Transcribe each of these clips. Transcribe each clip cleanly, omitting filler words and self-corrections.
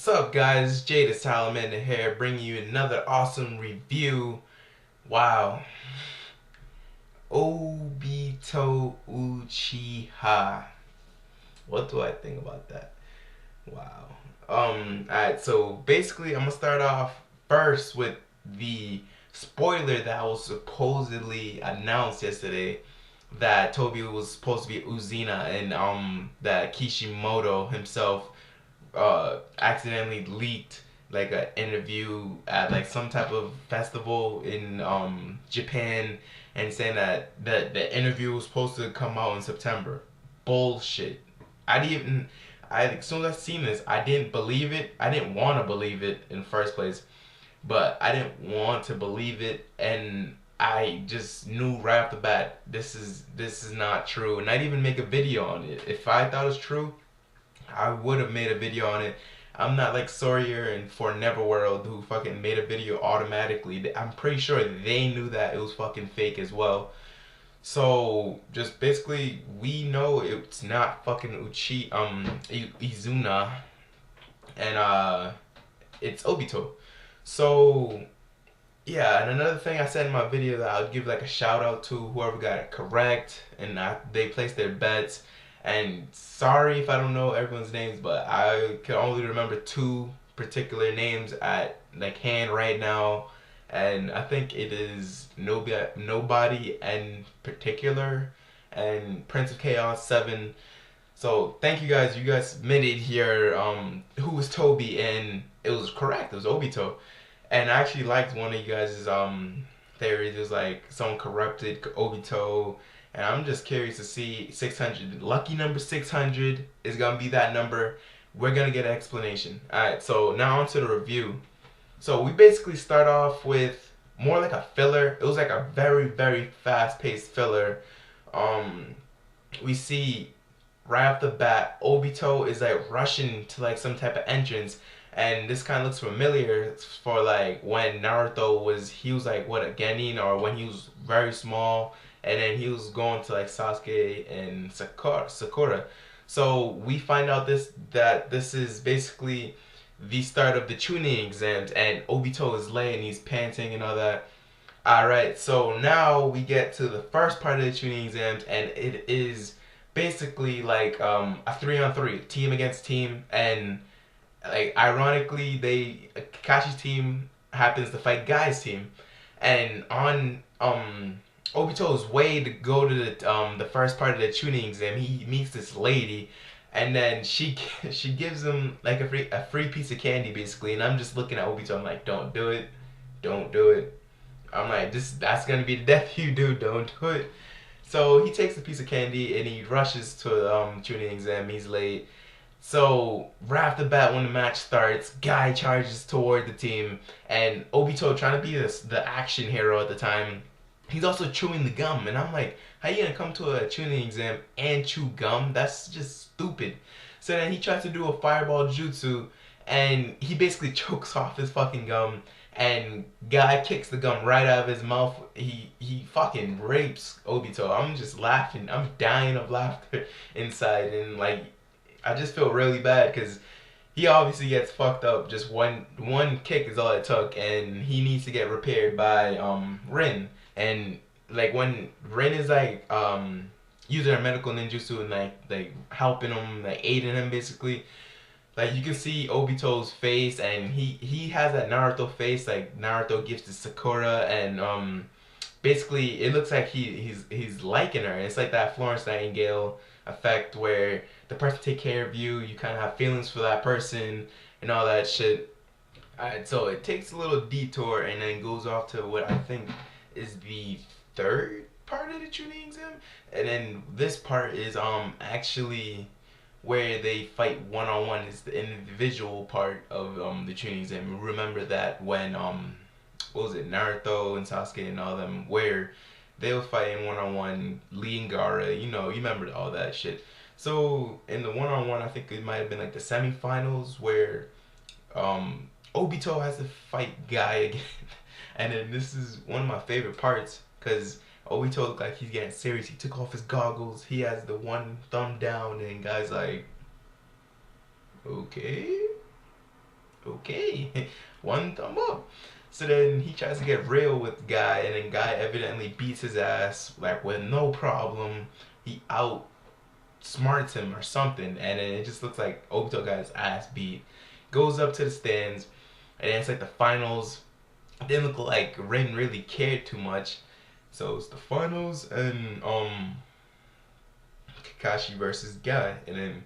What's up, guys? Jada Salamander here, bringing you another awesome review. Wow. Obito Uchiha. What do I think about that? Wow. Alright, so basically, I'm gonna start off first with the spoiler that was supposedly announced yesterday that Toby was supposed to be Uzina and that Kishimoto himself accidentally leaked like an interview at like some type of festival in Japan and saying that the interview was supposed to come out in September. Bullshit. I didn't even. As soon as I seen this, I didn't believe it. I didn't want to believe it in the first place, but I didn't want to believe it, and I just knew right off the bat this is not true, and I'd even make a video on it if I thought it was true. I would have made a video on it. I'm not like Sawyer and For Neverworld who fucking made a video automatically. I'm pretty sure they knew that it was fucking fake as well. So just basically, we know it's not fucking Izuna, and it's Obito. So yeah, and another thing I said in my video that I'll give like a shout out to whoever got it correct and they placed their bets. And sorry if I don't know everyone's names, but I can only remember two particular names at like hand right now, and I think it is nobody in particular and Prince of Chaos 7. So thank you guys. You guys submitted here who was Toby, and it was correct. It was Obito. And I actually liked one of you guys' theories. It was like someone corrupted Obito, and I'm just curious to see 600. Lucky number 600 is gonna be that number. We're gonna get an explanation. All right. So now on to the review. So we basically start off with more like a filler. It was like a very fast-paced filler. Um, we see right off the bat, Obito is like rushing to like some type of entrance, and this kind of looks familiar for like when Naruto he was like what, a genin, or when he was very small, and then he was going to like Sasuke and Sakura. So we find out that this is basically the start of the tuning exams, and Obito is laying, he's panting and all that. Alright, so now we get to the first part of the tuning exams, and it is basically like a 3-on-3, team against team, and like ironically, Kakashi's team happens to fight Guy's team, and on Obito's way to go to the first part of the tuning exam, he meets this lady, and then she gives him like a free piece of candy basically, and I'm just looking at Obito. I'm like, don't do it, don't do it. I'm like, that's gonna be the death of you, dude. Don't do it. So he takes a piece of candy and he rushes to the tuning exam. He's late. So right off the bat, when the match starts, Guy charges toward the team, and Obito, trying to be the action hero at the time, he's also chewing the gum, and I'm like, how you gonna come to a tuning exam and chew gum? That's just stupid. So then he tries to do a fireball jutsu, and he basically chokes off his fucking gum, and Guy kicks the gum right out of his mouth. He fucking rapes Obito. I'm just laughing. I'm dying of laughter inside, and like I just feel really bad because he obviously gets fucked up. Just one kick is all it took, and he needs to get repaired by Rin. And like when Rin is like using her medical ninjutsu and like helping him, like aiding him basically, like you can see Obito's face, and he has that Naruto face, like Naruto gives to Sakura, and basically it looks like he's liking her. It's like that Florence Nightingale effect where the person take care of you, you kind of have feelings for that person and all that shit. Alright, so it takes a little detour and then goes off to what I think is the third part of the tuning exam, and then this part is actually where they fight one on one. Is the individual part of the tuning exam. Remember that when what was it, Naruto and Sasuke and all them, where they were fighting one on one, Lee and Gaara, you remember all that shit. So in the one on one, I think it might have been like the semifinals where Obito has to fight Guy again. And then this is one of my favorite parts because Obito looked like he's getting serious. He took off his goggles. He has the one thumb down, and Guy's like, okay. Okay, one thumb up. So then he tries to get real with Guy, and then Guy evidently beats his ass like with no problem. He outsmarts him or something, and then it just looks like Obito got his ass beat. Goes up to the stands, and then it's like the finals. It didn't look like Rin really cared too much. So it's the finals, and Kakashi versus Guy, and then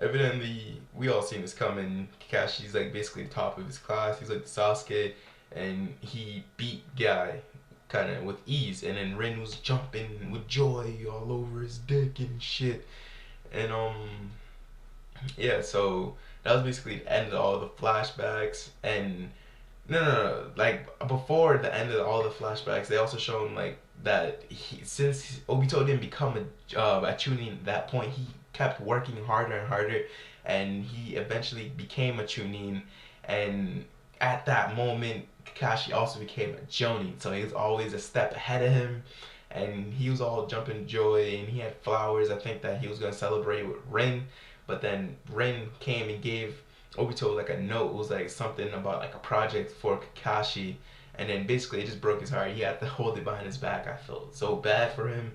evidently we all seen this coming. Kakashi's like basically the top of his class. He's like the Sasuke, and he beat Guy kind of with ease. And then Rin was jumping with joy all over his dick and shit. And yeah, so that was basically the end of all the flashbacks. And no, like before the end of all the flashbacks, they also shown like that since Obito didn't become a Chunin at that point, he kept working harder and harder, and he eventually became a Chunin. And at that moment, Kakashi also became a Jonin, so he was always a step ahead of him. And he was all jumping joy, and he had flowers. I think that he was gonna celebrate with Rin, but then Rin came and gave Obito like a note. It was like something about like a project for Kakashi, and then basically it just broke his heart. He had to hold it behind his back. I felt so bad for him.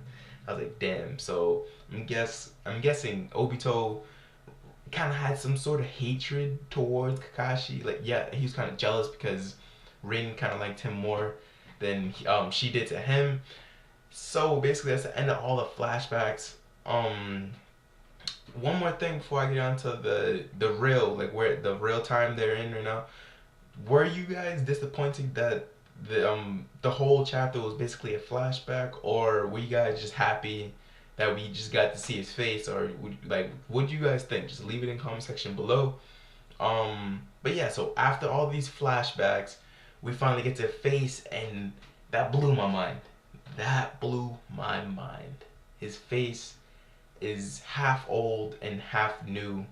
I was like, damn. So I'm guessing Obito kind of had some sort of hatred towards Kakashi. Like, yeah, he was kind of jealous because Rin kind of liked him more than she did to him. So basically, that's the end of all the flashbacks. One more thing before I get on to the real, like where the real time they're in right now. Were you guys disappointed that the whole chapter was basically a flashback, or were you guys just happy that we just got to see his face, or what do you guys think? Just leave it in the comment section below. But yeah, so after all these flashbacks, we finally get to face, and that blew my mind. That blew my mind. His face is half old and half new,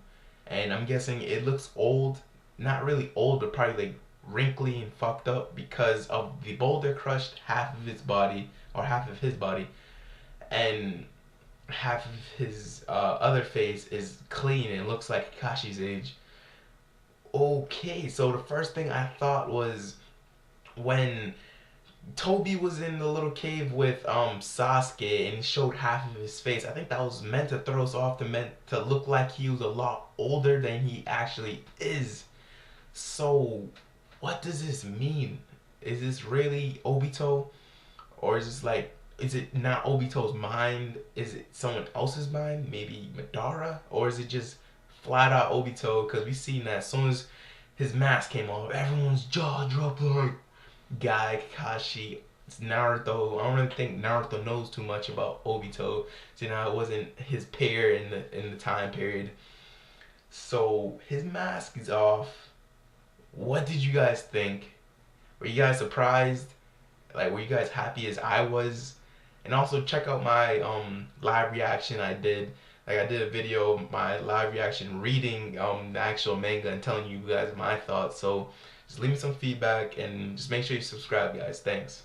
and I'm guessing it looks old, not really old, but probably like wrinkly and fucked up because of the boulder crushed half of his body, or half of his body, and half of his other face is clean and looks like Kakashi's age. Okay, so the first thing I thought was when Toby was in the little cave with Sasuke and he showed half of his face. I think that was meant to throw us off, meant to look like he was a lot older than he actually is. So what does this mean? Is this really Obito? Or is this like, is it not Obito's mind? Is it someone else's mind? Maybe Madara? Or is it just flat out Obito? Because we seen that as soon as his mask came off, everyone's jaw dropped like Guy, Kakashi, it's Naruto. I don't really think Naruto knows too much about Obito. So, it wasn't his peer in the time period. So his mask is off. What did you guys think? Were you guys surprised? Like, were you guys happy as I was? And also check out my live reaction I did. Like, I did a video, my live reaction reading the actual manga and telling you guys my thoughts. So just leave me some feedback and just make sure you subscribe, guys. Thanks.